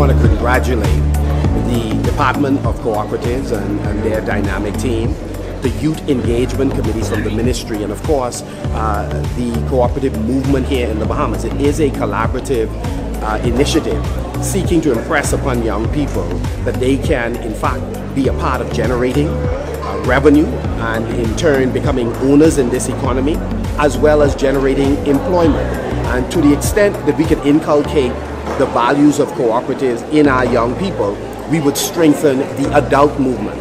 want to congratulate the Department of Cooperatives and their dynamic team, the youth engagement committees from the ministry, and of course the cooperative movement here in the Bahamas. It is a collaborative initiative seeking to impress upon young people that they can in fact be a part of generating revenue and in turn becoming owners in this economy, as well as generating employment. And to the extent that we can inculcate the values of cooperatives in our young people, we would strengthen the adult movement.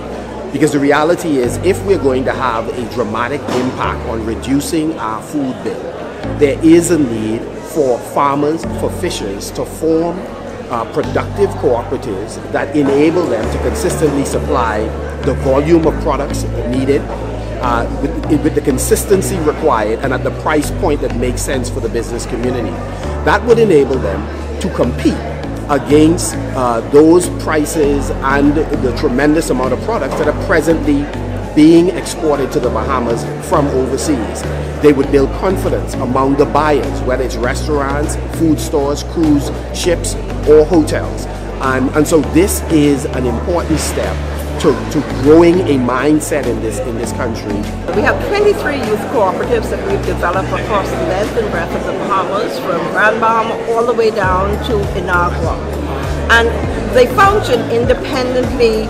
Because the reality is, if we're going to have a dramatic impact on reducing our food bill, there is a need for farmers, for fishers to form productive cooperatives that enable them to consistently supply the volume of products needed with the consistency required and at the price point that makes sense for the business community. That would enable them to compete against those prices and the tremendous amount of products that are presently being exported to the Bahamas from overseas. They would build confidence among the buyers, whether it's restaurants, food stores, cruise ships, or hotels. And so this is an important step to growing a mindset in this country. We have 23 youth cooperatives that we've developed across the length and breadth of the Bahamas, from Grand Bahama all the way down to Inagua. And they function independently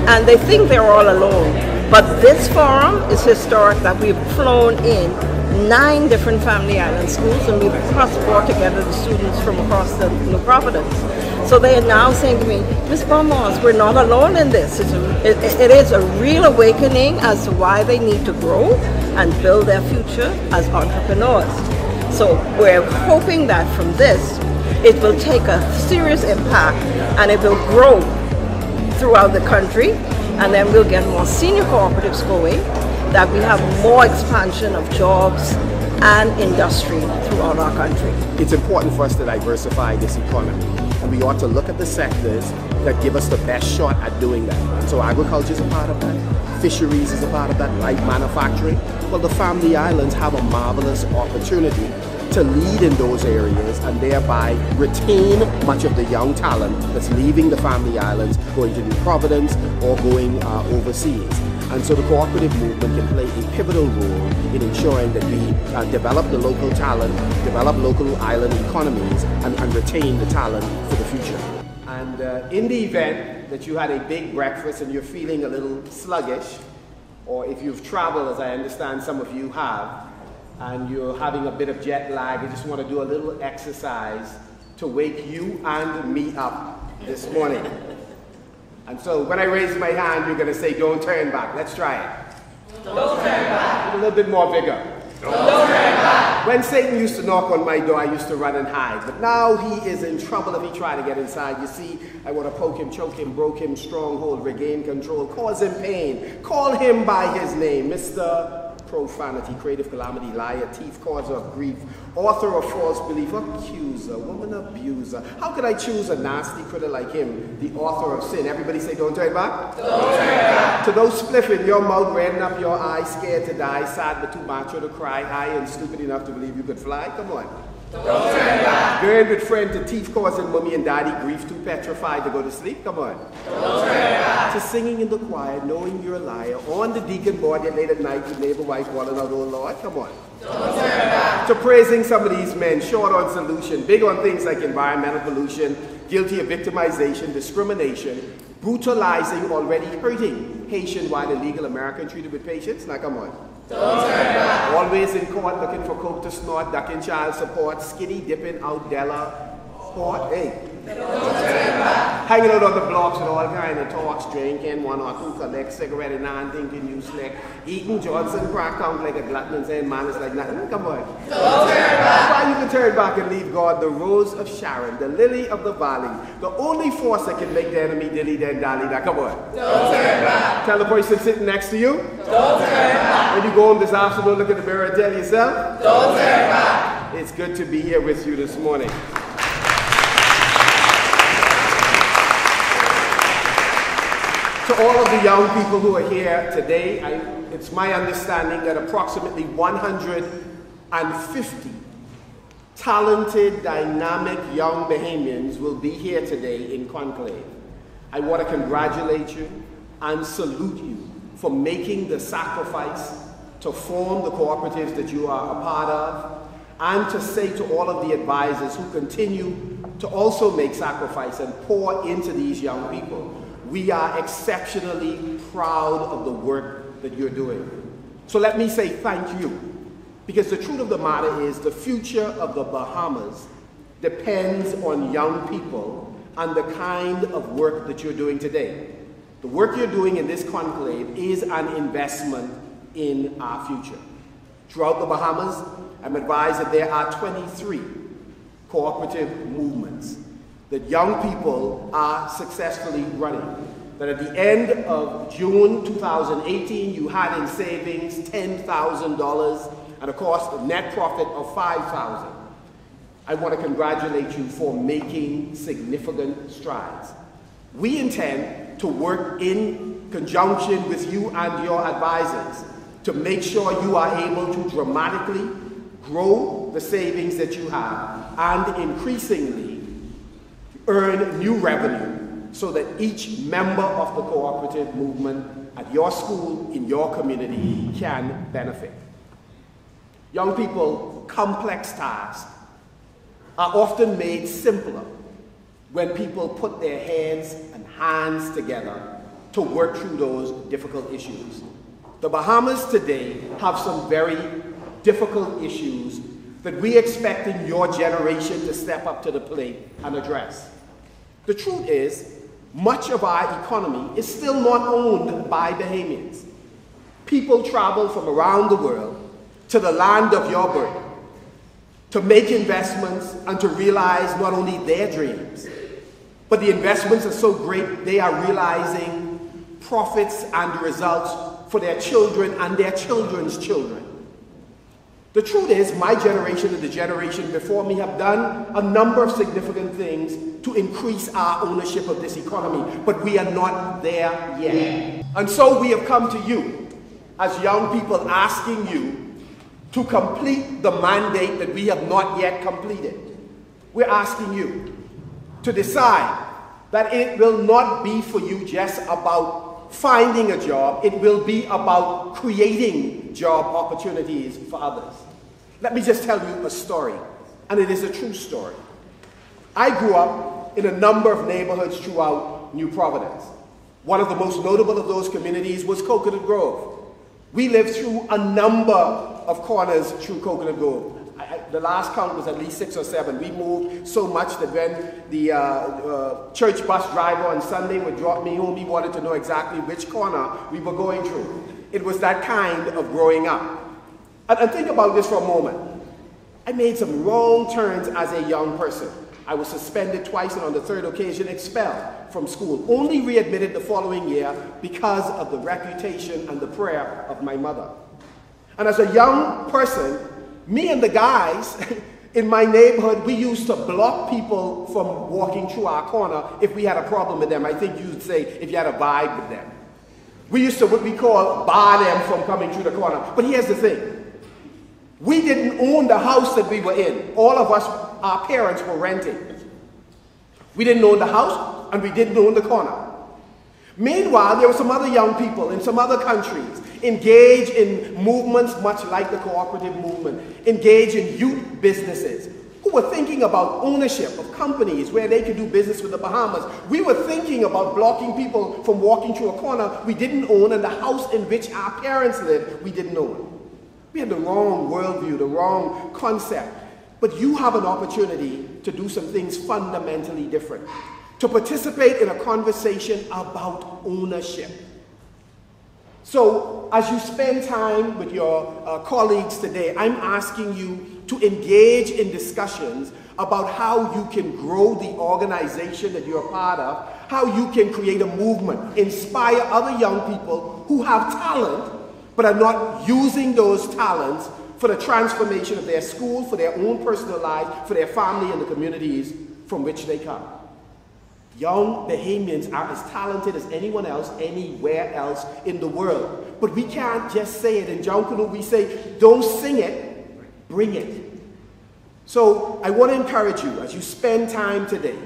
and they think they're all alone. But this forum is historic, that we've flown in 9 different family island schools and we've brought together the students from across the Providence. So they are now saying to me, Ms. Bahamas, we're not alone in this. It is a real awakening as to why they need to grow and build their future as entrepreneurs. So we're hoping that from this, it will take a serious impact and it will grow throughout the country, and then we'll get more senior cooperatives going, that we have more expansion of jobs and industry throughout our country. It's important for us to diversify this economy, and we ought to look at the sectors that give us the best shot at doing that. And so agriculture is a part of that, fisheries is a part of that, light manufacturing. Well, the family islands have a marvelous opportunity to lead in those areas and thereby retain much of the young talent that's leaving the family islands, going to New Providence or going overseas. And so the cooperative movement can play a pivotal role in ensuring that we develop the local talent, develop local island economies, and retain the talent for the future. And in the event that you had a big breakfast and you're feeling a little sluggish, or if you've traveled, as I understand some of you have, and you're having a bit of jet lag, I just want to do a little exercise to wake you and me up this morning. And so when I raise my hand, you're going to say, don't turn back. Let's try it. Don't turn back. With a little bit more vigor. Don't turn back. When Satan used to knock on my door, I used to run and hide. But now he is in trouble if he tries to get inside. You see, I want to poke him, choke him, broke him, stronghold, regain control, cause him pain. Call him by his name, Mr. Profanity, creative calamity, liar, thief, causer of grief, author of false belief, accuser, woman abuser. How could I choose a nasty critter like him, the author of sin? Everybody say, don't turn back. Don't turn back. To those spliff in your mouth, redden up your eyes, scared to die, sad but too macho to cry, high and stupid enough to believe you could fly. Come on. Don't turn back. Girl with friend to thief causing mommy and daddy grief, too petrified to go to sleep. Come on. Don't turn back. To singing in the choir, knowing you're a liar, on the deacon board yet late at night with neighbor wife calling out, oh Lord. Come on. Don't turn back. To praising some of these men, short on solution, big on things like environmental pollution, guilty of victimization, discrimination, brutalizing already hurting Haitian while illegal American treated with patience. Now come on. Don't turn back. Always in court looking for coke to snort, ducking child support, skinny dipping out Della Port. Hey. Don't turn back. Hanging out on the blocks with all kinds of talks, drinking, 1 or 2 collect cigarette and non-thinking you slick, eating Johnson crack count like a glutton and saying man is like nothing. Come on. Don't turn back. Why you can turn back and leave God, the rose of Sharon, the lily of the valley, the only force that can make the enemy dilly then dally. Now come on. Don't turn back. Tell the person sitting next to you. Don't turn back. When you go home this afternoon, look in the mirror and tell yourself. Don't turn back. It's good to be here with you this morning. To all of the young people who are here today, it's my understanding that approximately 150 talented, dynamic young Bahamians will be here today in Conclave. I want to congratulate you and salute you for making the sacrifice to form the cooperatives that you are a part of, and to say to all of the advisors who continue to also make sacrifice and pour into these young people, we are exceptionally proud of the work that you're doing. So let me say thank you, because the truth of the matter is the future of the Bahamas depends on young people and the kind of work that you're doing today. The work you're doing in this conclave is an investment in our future. Throughout the Bahamas, I'm advised that there are 23 cooperative movements that young people are successfully running. That at the end of June 2018, you had in savings $10,000 and of course a net profit of $5,000. I want to congratulate you for making significant strides. We intend to work in conjunction with you and your advisors to make sure you are able to dramatically grow the savings that you have and increasingly earn new revenue so that each member of the cooperative movement at your school, in your community, can benefit. Young people, complex tasks are often made simpler when people put their heads and hands together to work through those difficult issues. The Bahamas today have some very difficult issues that we expect in your generation to step up to the plate and address. The truth is, much of our economy is still not owned by Bahamians. People travel from around the world to the land of your birth to make investments and to realize not only their dreams, but the investments are so great they are realizing profits and results for their children and their children's children. The truth is, my generation and the generation before me have done a number of significant things to increase our ownership of this economy, but we are not there yet. And so we have come to you as young people asking you to complete the mandate that we have not yet completed. We're asking you to decide that it will not be for you just about finding a job, it will be about creating job opportunities for others. Let me just tell you a story, and it is a true story. I grew up in a number of neighborhoods throughout New Providence. One of the most notable of those communities was Coconut Grove. We lived through a number of corners through Coconut Grove. The last count was at least 6 or 7. We moved so much that when the church bus driver on Sunday would drop me home, he wanted to know exactly which corner we were going through. It was that kind of growing up. And think about this for a moment. I made some wrong turns as a young person. I was suspended twice and on the third occasion expelled from school, only readmitted the following year because of the reputation and the prayer of my mother. And as a young person, me and the guys in my neighborhood, we used to block people from walking through our corner if we had a problem with them. I think you'd say if you had a vibe with them. We used to what we call bar them from coming through the corner. But here's the thing. We didn't own the house that we were in. All of us, our parents were renting. We didn't own the house and we didn't own the corner. Meanwhile, there were some other young people in some other countries engaged in movements much like the cooperative movement, engaged in youth businesses, who were thinking about ownership of companies where they could do business with the Bahamas. We were thinking about blocking people from walking through a corner we didn't own, and the house in which our parents lived we didn't own. We had the wrong worldview, the wrong concept. But you have an opportunity to do some things fundamentally different, to participate in a conversation about ownership. So as you spend time with your colleagues today, I'm asking you to engage in discussions about how you can grow the organization that you're a part of, how you can create a movement, inspire other young people who have talent but are not using those talents for the transformation of their school, for their own personal lives, for their family and the communities from which they come. Young Bahamians are as talented as anyone else, anywhere else in the world. But we can't just say it. In Jankunu we say, don't sing it, bring it. So I want to encourage you, as you spend time today,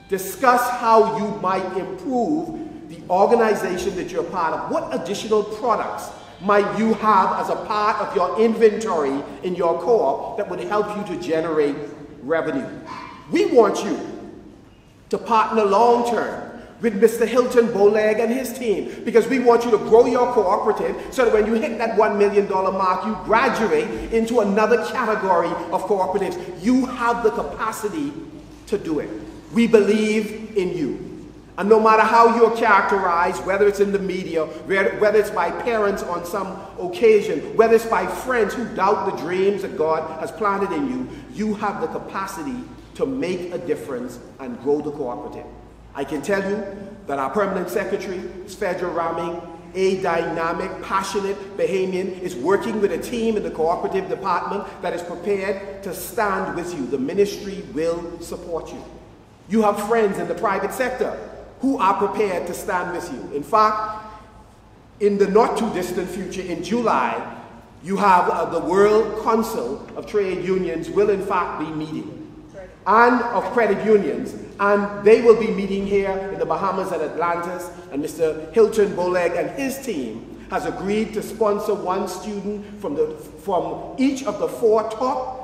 discuss how you might improve the organization that you're part of. What additional products might you have as a part of your inventory in your co-op that would help you to generate revenue? We want you to partner long-term with Mr. Hilton Boleg and his team, because we want you to grow your cooperative so that when you hit that $1 million mark, you graduate into another category of cooperatives. You have the capacity to do it. We believe in you. And no matter how you're characterized, whether it's in the media, whether it's by parents on some occasion, whether it's by friends who doubt the dreams that God has planted in you, you have the capacity to make a difference and grow the cooperative. I can tell you that our permanent secretary, Federal Raming, a dynamic, passionate Bahamian, is working with a team in the cooperative department that is prepared to stand with you. The ministry will support you. You have friends in the private sector who are prepared to stand with you. In fact, in the not too distant future, in July, you have the World Council of Trade Unions will in fact be meeting, and of credit unions, and they will be meeting here in the Bahamas and Atlantis, and Mr. Hilton Boleg and his team has agreed to sponsor one student from each of the 4 top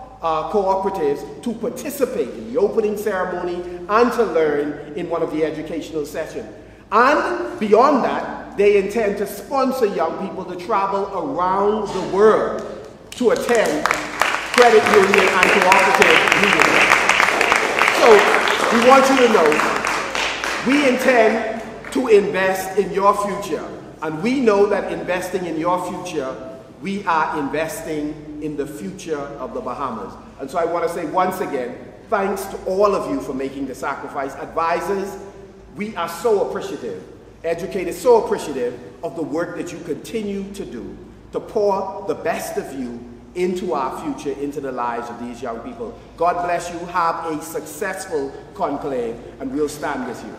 cooperatives to participate in the opening ceremony and to learn in one of the educational sessions. And beyond that, they intend to sponsor young people to travel around the world to attend credit union and cooperative meetings. So we want you to know, we intend to invest in your future. And we know that investing in your future, we are investing in the future of the Bahamas. And so I want to say once again, thanks to all of you for making the sacrifice. Advisors, we are so appreciative, educators so appreciative of the work that you continue to do to pour the best of you into our future, into the lives of these young people. God bless you. Have a successful conclave, and we'll stand with you.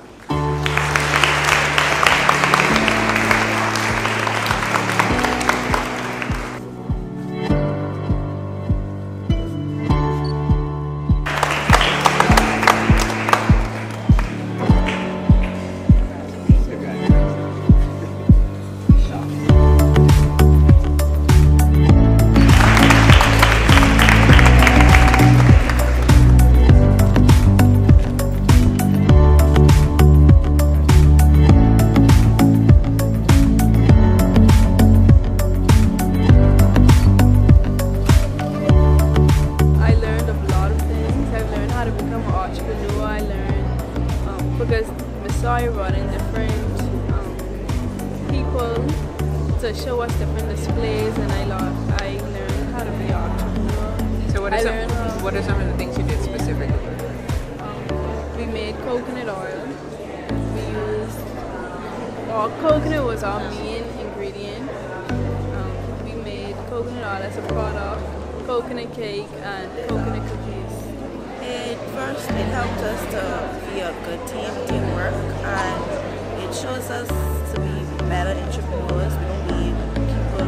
Because we saw running different people to show us different displays, and I learned how to be an entrepreneur. So what are some of the things you did specifically? We made coconut oil. We used, coconut was our main ingredient. We made coconut oil as a product, coconut cake, and coconut cookies. First, it helped us to be a good teamwork, and it shows us to be better entrepreneurs. We don't need people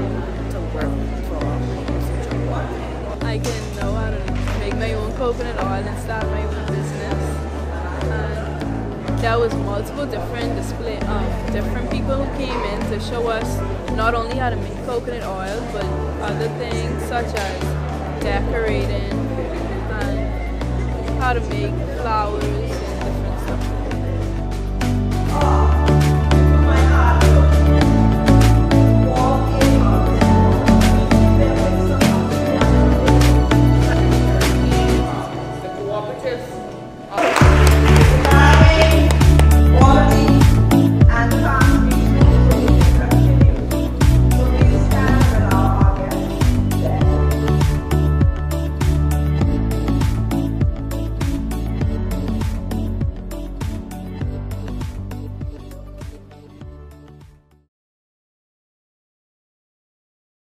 to work for us. I can know how to make my own coconut oil and start my own business. And there was multiple different different people who came in to show us not only how to make coconut oil, but other things such as decorating, how to make flowers,